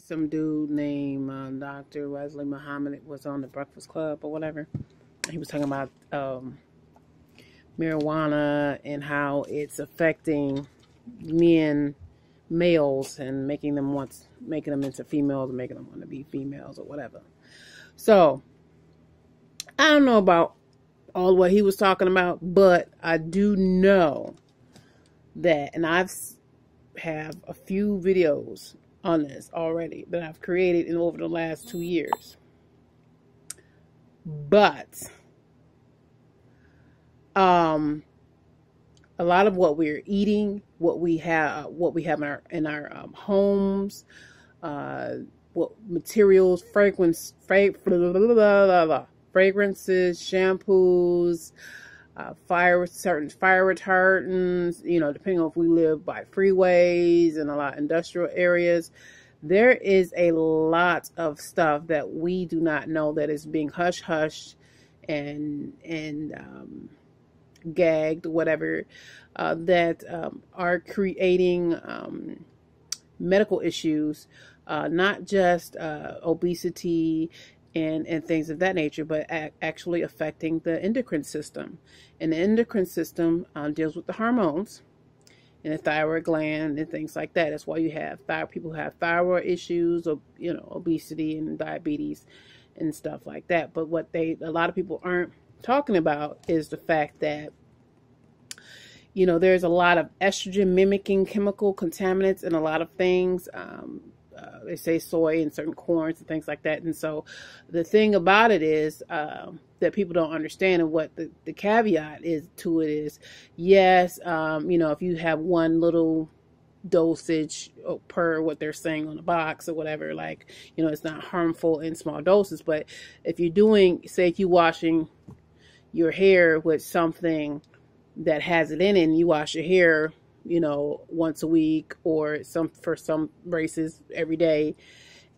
Some dude named Dr. Wesley Mohammed was on the Breakfast Club or whatever. He was talking about marijuana and how it's affecting males, and making them into females, and making them want to be females or whatever. So I don't know about all what he was talking about, but I do know that, and have a few videos on this already that I've created in over the last 2 years. But a lot of what we're eating, what we have in our homes, what materials, fragrances, shampoos, certain fire retardants, depending on if we live by freeways and a lot of industrial areas. There is a lot of stuff that we do not know that is being hush-hushed and gagged, whatever, that are creating medical issues, not just obesity and things of that nature, but actually affecting the endocrine system. And the endocrine system deals with the hormones and the thyroid gland and things like that. That's why you have people who have thyroid issues, or obesity and diabetes and stuff like that. But what a lot of people aren't talking about is the fact that there's a lot of estrogen mimicking chemical contaminants in a lot of things. They say soy and certain corns and things like that. And so the thing about it is that people don't understand, and what the caveat is to it is, yes, if you have one little dosage per what they're saying on the box or whatever, it's not harmful in small doses. But if you're doing, say, if you're washing your hair with something that has it in it, and you wash your hair once a week, or for some races every day,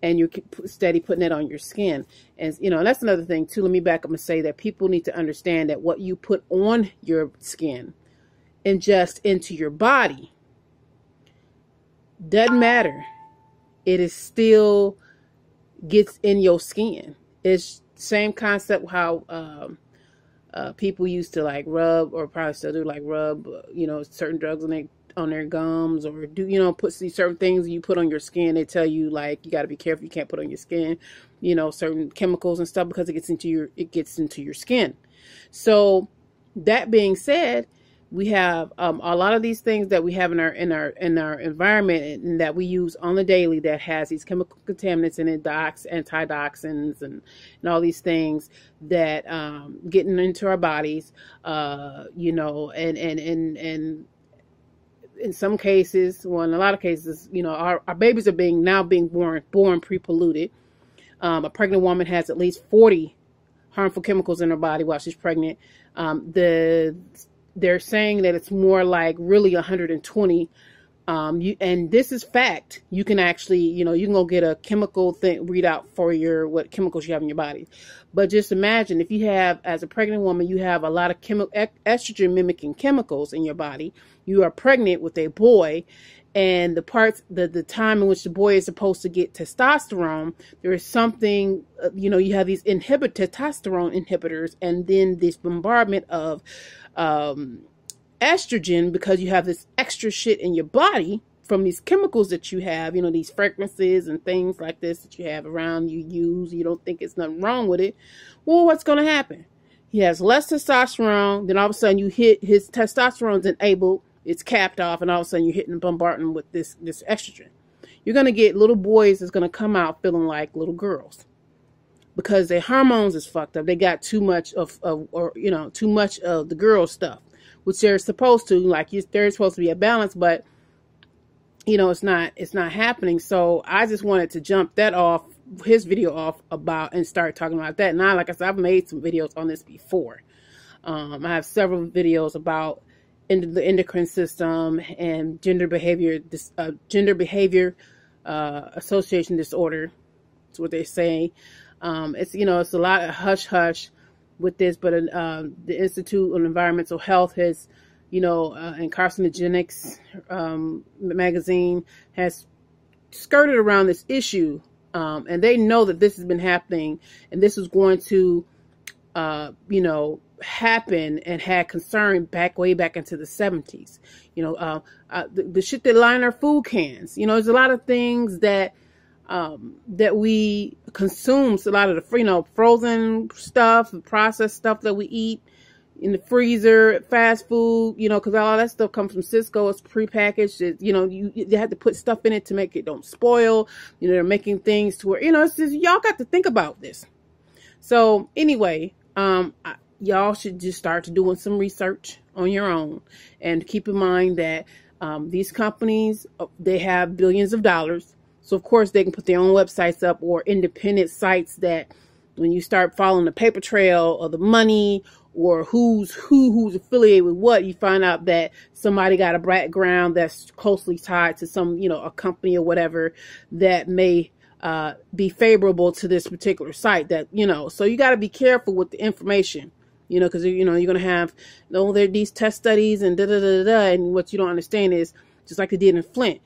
and you're steady putting it on your skin. And that's another thing too. Let me back up and say that people need to understand that what you put on your skin and just into your body doesn't matter. It is still gets in your skin. It's same concept how people used to rub, or probably still do, rub, certain drugs on their gums, or do, put these certain things you put on your skin. They tell you you got to be careful. You can't put on your skin, certain chemicals and stuff, because it gets into your skin. So that being said, we have a lot of these things that we have in our environment, and that we use on the daily, that has these chemical contaminants in it, antioxidants, and all these things that getting into our bodies, and in some cases, well, in a lot of cases, our babies are being born pre-polluted. A pregnant woman has at least 40 harmful chemicals in her body while she's pregnant. They're saying that it's more like really 120. And this is fact. You can actually, you can go get a chemical readout for what chemicals you have in your body. But just imagine if you have, as a pregnant woman, you have a lot of estrogen mimicking chemicals in your body. You are pregnant with a boy, and the time in which the boy is supposed to get testosterone, there is something, you have these testosterone inhibitors, and then this bombardment of estrogen, because you have this extra shit in your body from these chemicals that you have, these fragrances and things like this that you have around, you don't think it's nothing wrong with it. Well, what's going to happen? He has less testosterone, then all of a sudden his testosterone's enabled, it's capped off, and all of a sudden you're hitting bombarding with this estrogen. You're going to get little boys that's going to come out feeling like little girls, because their hormones is fucked up. They got too much of too much of the girl stuff, which they're supposed to, there's supposed to be a balance, but it's not happening. So I just wanted to jump his video off and start talking about that. Now, like I said, I've made some videos on this before. I have several videos about the endocrine system and gender behavior association disorder. That's what they say. It's a lot of hush hush with this, but the Institute on Environmental Health has, and Carcinogenics magazine has skirted around this issue, and they know that this has been happening, and this is going to, happen, and had concern way back into the 70s. The shit that line our food cans. There's a lot of things that we consume. So a lot of the frozen stuff, processed stuff that we eat in the freezer, fast food, because all that stuff comes from Cisco. It's prepackaged. You have to put stuff in it to make it don't spoil. They're making things to where, it's just, y'all got to think about this. So anyway, y'all should just start doing some research on your own, and keep in mind that these companies, they have billions of dollars. So of course they can put their own websites up, or independent sites that when you start following the paper trail of the money, or who's affiliated with what, you find out that somebody got a background that's closely tied to some, a company or whatever that may be favorable to this particular site. That, so you got to be careful with the information, because, you're going to have, there are these test studies and and what you don't understand is, just like they did in Flint,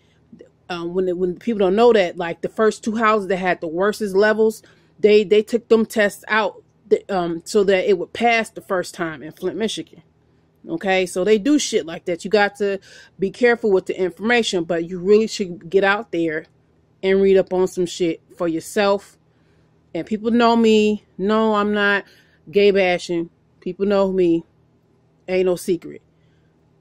when people don't know that, like the first 2 houses that had the worstest levels, they took them tests out so that it would pass the first time in Flint, Michigan. Okay, so they do shit like that. You got to be careful with the information, but you really should get out there and read up on some shit for yourself. And people know me. No, I'm not gay bashing. People know me. Ain't no secret.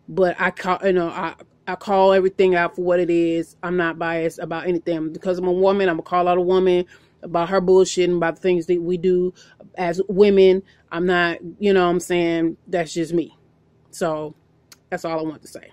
But I call everything out for what it is. I'm not biased about anything. Because I'm a woman, I'm gonna call out a woman about her bullshit and about the things that we do as women. I'm not, what I'm saying, that's just me. So that's all I want to say.